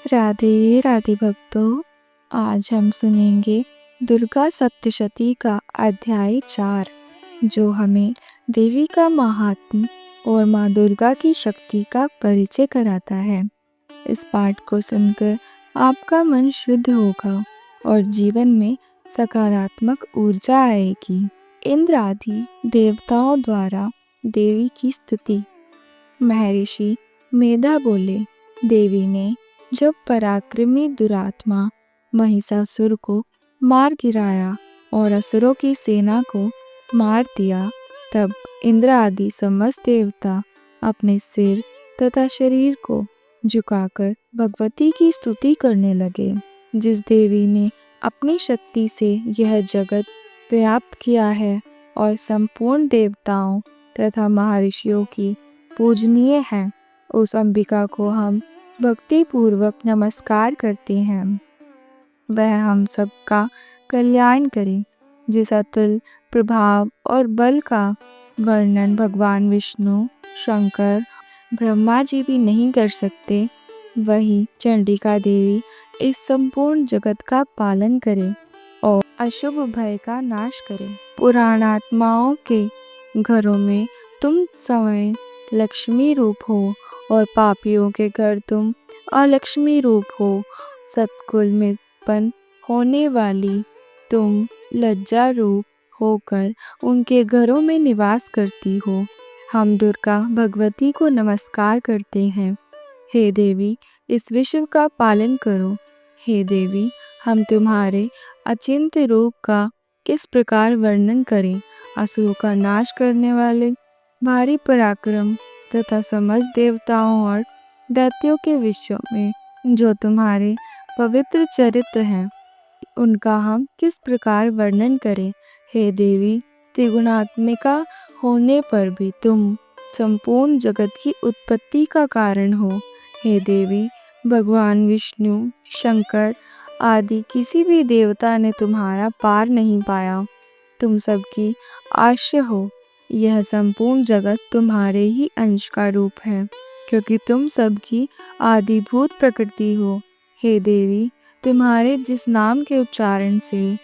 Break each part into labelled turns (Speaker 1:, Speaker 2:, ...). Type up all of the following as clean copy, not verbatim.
Speaker 1: राधे राधे भक्तों। आज हम सुनेंगे दुर्गा सप्तशती का अध्याय 4, जो हमें देवी का महात्म्य और माँ दुर्गा की शक्ति का परिचय कराता है। इस पाठ को सुनकर आपका मन शुद्ध होगा और जीवन में सकारात्मक ऊर्जा आएगी। इंद्र आदि देवताओं द्वारा देवी की स्तुति। महर्षि मेधा बोले, देवी ने जब पराक्रमी दुरात्मा महिषासुर को मार गिराया और असुरों की सेना को मार दिया, तब इंद्र आदि समस्त देवता अपने सिर तथा शरीर को झुकाकर भगवती की स्तुति करने लगे। जिस देवी ने अपनी शक्ति से यह जगत व्याप्त किया है और संपूर्ण देवताओं तथा महर्षियों की पूजनीय है, उस अंबिका को हम भक्ति पूर्वक नमस्कार करते हैं। वह हम सबका कल्याण करे। जिस अतुल प्रभाव और बल का वर्णन भगवान विष्णु, शंकर, ब्रह्मा जी भी नहीं कर सकते, वही चंडिका देवी इस संपूर्ण जगत का पालन करे और अशुभ भय का नाश करे। पुराणात्माओं के घरों में तुम स्वयं लक्ष्मी रूप हो और पापियों के घर तुम अलक्ष्मी रूप हो। सतकुल में उत्पन्न होने वाली तुम लज्जा रूप होकर उनके घरों में निवास करती हो। हम दुर्गा भगवती को नमस्कार करते हैं। हे देवी, इस विश्व का पालन करो। हे देवी, हम तुम्हारे अचिंत्य रूप का किस प्रकार वर्णन करें। असुरों का नाश करने वाले, भारी पराक्रम तथा समस्त देवताओं और दैत्यों के विषयों में जो तुम्हारे पवित्र चरित्र हैं, उनका हम किस प्रकार वर्णन करें। हे देवी, त्रिगुणात्मिका होने पर भी तुम संपूर्ण जगत की उत्पत्ति का कारण हो। हे देवी, भगवान विष्णु, शंकर आदि किसी भी देवता ने तुम्हारा पार नहीं पाया। तुम सबकी आश्रय हो। यह संपूर्ण जगत तुम्हारे ही अंश का रूप है, क्योंकि तुम सबकी आदिभूत प्रकृति हो। हे देवी, तुम्हारे जिस नाम के उच्चारण से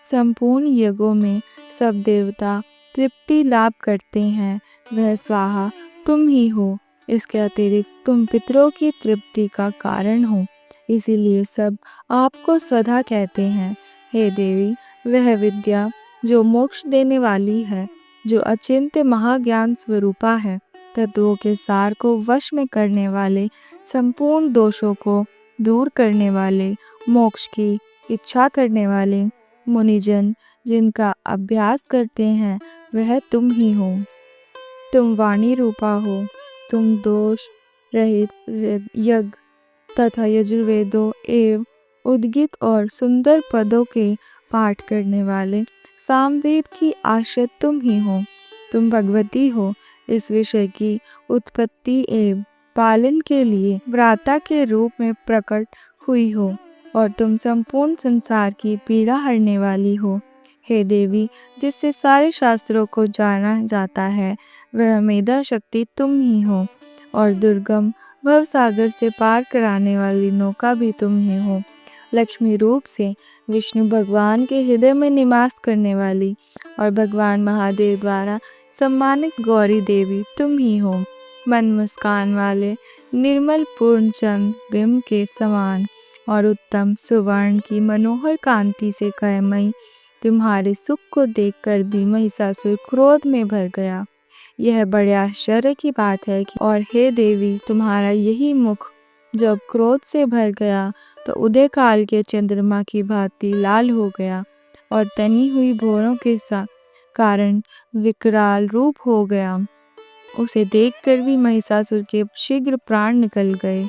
Speaker 1: संपूर्ण यज्ञों में सब देवता तृप्ति लाभ करते हैं, वह स्वाहा तुम ही हो। इसके अतिरिक्त तुम पितरों की तृप्ति का कारण हो, इसीलिए सब आपको स्वधा कहते हैं। हे देवी, वह विद्या जो मोक्ष देने वाली है, जो अचिंत्य महाज्ञान स्वरूपा है, तत्वों के सार को वश में करने वाले, संपूर्ण दोषों को दूर करने वाले, मोक्ष की इच्छा करने वाले मुनिजन जिनका अभ्यास करते हैं, वह तुम ही हो। तुम वाणी रूपा हो। तुम दोष रहित यज्ञ तथा यजुर्वेदों एवं उद्गीत और सुंदर पदों के पाठ करने वाले सामवेद की आश्रित तुम ही हो। तुम भगवती हो। इस विषय की उत्पत्ति एवं पालन के लिए व्राता के रूप में प्रकट हुई हो और तुम संपूर्ण संसार की पीड़ा हरने वाली हो। हे देवी, जिससे सारे शास्त्रों को जाना जाता है, वह मेधा शक्ति तुम ही हो और दुर्गम भवसागर से पार कराने वाली नौका भी तुम ही हो। लक्ष्मी रूप से विष्णु भगवान के हृदय में निवास करने वाली और भगवान महादेव द्वारा सम्मानित गौरी देवी तुम ही हो। मन मुस्कान वाले निर्मल पूर्ण चंद्र बिंब के समान और उत्तम सुवर्ण की मनोहर कांति से कयमयी तुम्हारे सुख को देखकर भी महिषासुर क्रोध में भर गया। यह बड़े आश्चर्य की बात है कि और हे देवी, तुम्हारा यही मुख जब क्रोध से भर गया तो उदय काल के चंद्रमा की भांति लाल हो गया और तनी हुई भौरों के कारण विकराल रूप हो गया। उसे देखकर भी महिषासुर के शीघ्र प्राण निकल गए।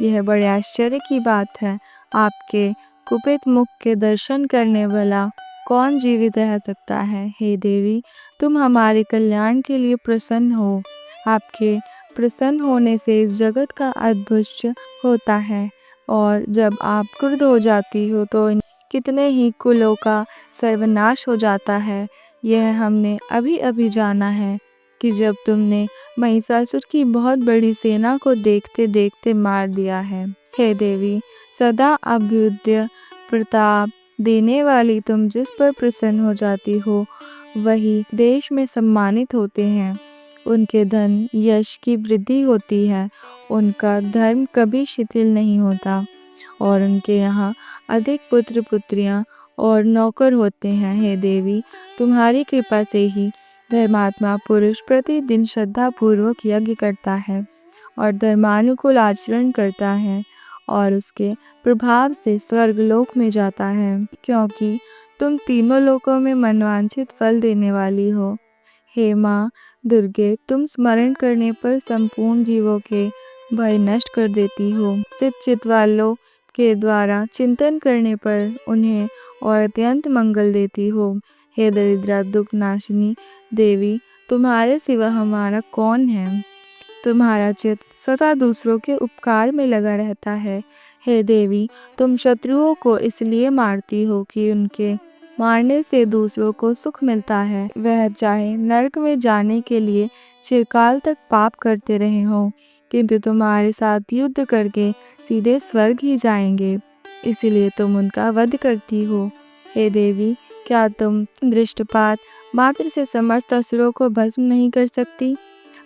Speaker 1: यह बड़े आश्चर्य की बात है। आपके कुपित मुख के दर्शन करने वाला कौन जीवित रह सकता है। हे देवी, तुम हमारे कल्याण के लिए प्रसन्न हो। आपके प्रसन्न होने से इस जगत का अद्भुत होता है और जब आप क्रुद्ध हो जाती हो तो कितने ही कुलों का सर्वनाश हो जाता है। यह हमने अभी अभी जाना है कि जब तुमने महिषासुर की बहुत बड़ी सेना को देखते देखते मार दिया है। हे देवी, सदा अभ्युदय प्रताप देने वाली तुम जिस पर प्रसन्न हो जाती हो, वही देश में सम्मानित होते हैं। उनके धन यश की वृद्धि होती है, उनका धर्म कभी शिथिल नहीं होता और उनके यहाँ अधिक पुत्र पुत्रियां और नौकर होते हैं। हे देवी, तुम्हारी कृपा से ही धर्मात्मा पुरुष प्रतिदिन श्रद्धा पूर्वक यज्ञ करता है और धर्मानुकूल आचरण करता है और उसके प्रभाव से स्वर्गलोक में जाता है, क्योंकि तुम तीनों लोकों में मनवांछित फल देने वाली हो। हे माँ दुर्गे, तुम स्मरण करने पर संपूर्ण जीवों के भय नष्ट कर देती हो। स्थित चित वालों के द्वारा चिंतन करने पर उन्हें और अत्यंत मंगल देती हो। हे दरिद्रा दुख नाशिनी देवी, तुम्हारे सिवा हमारा कौन है। तुम्हारा चित्त सदा दूसरों के उपकार में लगा रहता है। हे देवी, तुम शत्रुओं को इसलिए मारती हो कि उनके मारने से दूसरों को सुख मिलता है। वह चाहे नरक में जाने के लिए चिरकाल तक पाप करते रहे हो, किंतु तुम्हारे साथ युद्ध करके सीधे स्वर्ग ही जाएंगे, इसीलिए तुम उनका वध करती हो। हे देवी, क्या तुम दृष्टपात मात्र से समस्त असुरों को भस्म नहीं कर सकती।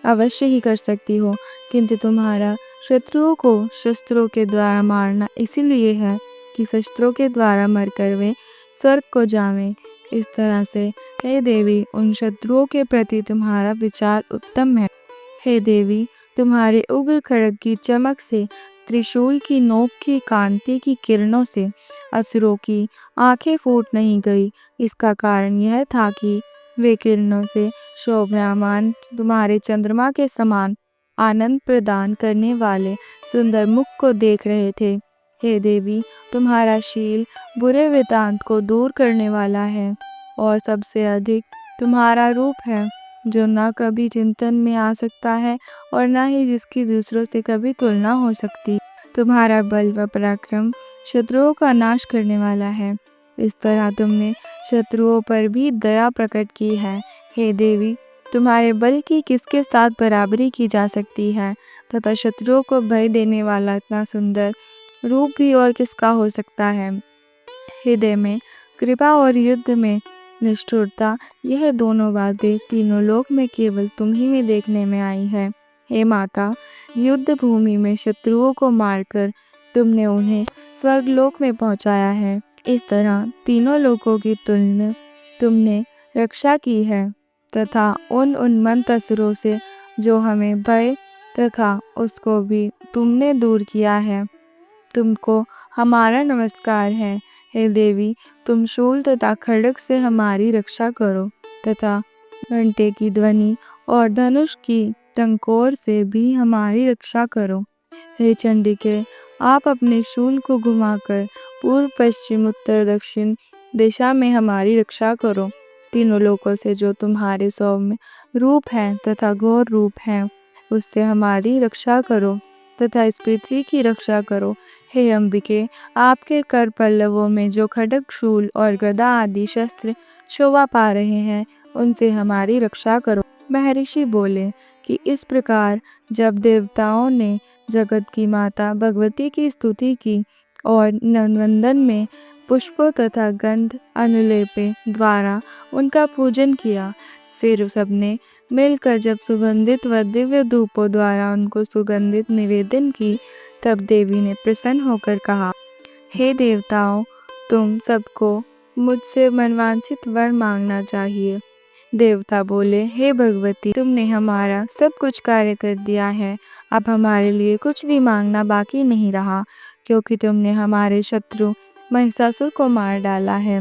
Speaker 1: अवश्य ही कर सकती हो, किंतु तुम्हारा शत्रुओं को शस्त्रों के द्वारा मारना इसीलिए है कि शस्त्रों के द्वारा मरकर वे स्वर्ग को जावें। इस तरह से हे देवी, उन शत्रुओं के प्रति तुम्हारा विचार उत्तम है। हे देवी, तुम्हारे उग्र खड्ग की चमक से, त्रिशूल की नोक की कांति की किरणों से असुरों की आंखें फूट नहीं गई। इसका कारण यह था कि वे किरणों से शोभायमान तुम्हारे चंद्रमा के समान आनंद प्रदान करने वाले सुंदर मुख को देख रहे थे। हे देवी, तुम्हारा शील बुरे वृतांत को दूर करने वाला है और सबसे अधिक तुम्हारा रूप है, जो न कभी चिंतन में आ सकता है और न ही जिसकी दूसरों से कभी तुलना हो सकती। तुम्हारा बल व पराक्रम शत्रुओं का नाश करने वाला है। इस तरह तुमने शत्रुओं पर भी दया प्रकट की है। हे देवी, तुम्हारे बल की किसके साथ बराबरी की जा सकती है, तथा शत्रुओं को भय देने वाला इतना सुंदर रूप भी और किसका हो सकता है। हृदय में कृपा और युद्ध में निष्ठुरता, यह दोनों बातें तीनों लोक में केवल तुम ही में देखने में आई है। हे माता, युद्ध भूमि में शत्रुओं को मारकर तुमने उन्हें स्वर्गलोक में पहुंचाया है। इस तरह तीनों लोकों की तुलना तुमने रक्षा की है तथा उन उन्मत्त असुरों से जो हमें भय तथा उसको भी तुमने दूर किया है। तुमको हमारा नमस्कार है। हे देवी, तुम शूल तथा खड्ग से हमारी रक्षा करो तथा घंटे की ध्वनि और धनुष की टंकोर से भी हमारी रक्षा करो। हे चंडिके, आप अपने शूल को घुमाकर पूर्व पश्चिम उत्तर दक्षिण दिशा में हमारी रक्षा करो। तीनों लोकों से जो तुम्हारे सौम्य रूप है तथा घोर रूप है, उससे हमारी रक्षा करो तथा इस पृथ्वी की रक्षा करो। हे अंबिके, आपके कर पल्लवों में जो खड्ग शूल और गदा आदि शस्त्र शोभा पा रहे हैं, उनसे हमारी रक्षा करो। महर्षि बोले कि इस प्रकार जब देवताओं ने जगत की माता भगवती की स्तुति की और नंदन में पुष्पों तथा गंध अनुलेपे द्वारा उनका पूजन किया, फिर सबने मिलकर जब सुगंधित व दिव्य धूपों द्वारा उनको सुगंधित निवेदन की, तब देवी ने प्रसन्न होकर कहा, हे देवताओं, तुम सबको मुझसे मनवांछित वर मांगना चाहिए। देवता बोले, हे भगवती, तुमने हमारा सब कुछ कार्य कर दिया है, अब हमारे लिए कुछ भी मांगना बाकी नहीं रहा, क्योंकि तुमने हमारे शत्रु महिषासुर को मार डाला है।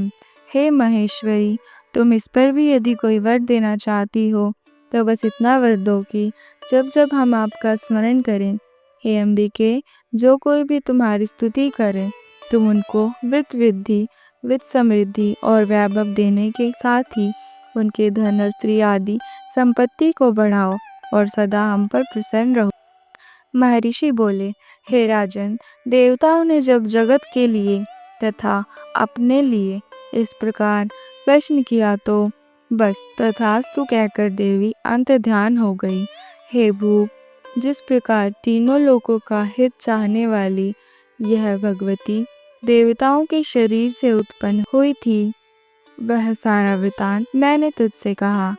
Speaker 1: हे महेश्वरी, तुम इस पर भी यदि कोई वर देना चाहती हो, तो बस इतना वर दो कि जब जब हम आपका स्मरण करें, हे अंबिके, जो कोई भी तुम्हारी स्तुति करे, तुम उनको वित्त वृद्धि, वित्त समृद्धि और वैभव देने के साथ ही उनके धन और स्त्री आदि संपत्ति को बढ़ाओ और सदा हम पर प्रसन्न रहो। महर्षि बोले, हे राजन, देवताओं ने जब जगत के लिए तथा अपने लिए इस प्रकार प्रश्न किया तो बस तथास्तु कहकर देवी अंतर्ध्यान हो गई। हे भूप, जिस प्रकार तीनों लोकों का हित चाहने वाली यह भगवती देवताओं के शरीर से उत्पन्न हुई थी, वह सारा वृतांत मैंने तुझसे कहा।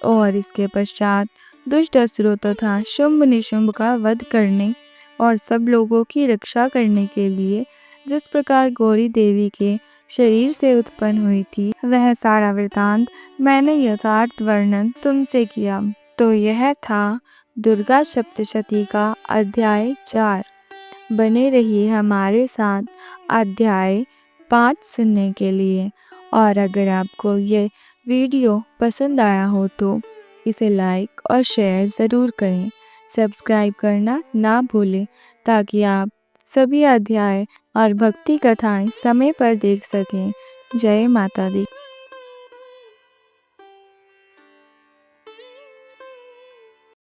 Speaker 1: और इसके पश्चात दुष्ट असुरों तथा शुंभ निशुंभ का वध करने और सब लोगों की रक्षा करने के लिए जिस प्रकार गौरी देवी के शरीर से उत्पन्न हुई थी, वह सारा वृतांत मैंने यथार्थ वर्णन तुमसे किया। तो यह था दुर्गा सप्तशती का अध्याय 4। बने रहिए हमारे साथ अध्याय 5 सुनने के लिए। और अगर आपको ये वीडियो पसंद आया हो तो इसे लाइक और शेयर ज़रूर करें। सब्सक्राइब करना ना भूलें ताकि आप सभी अध्याय और भक्ति कथाएं समय पर देख सकें। जय माता दी।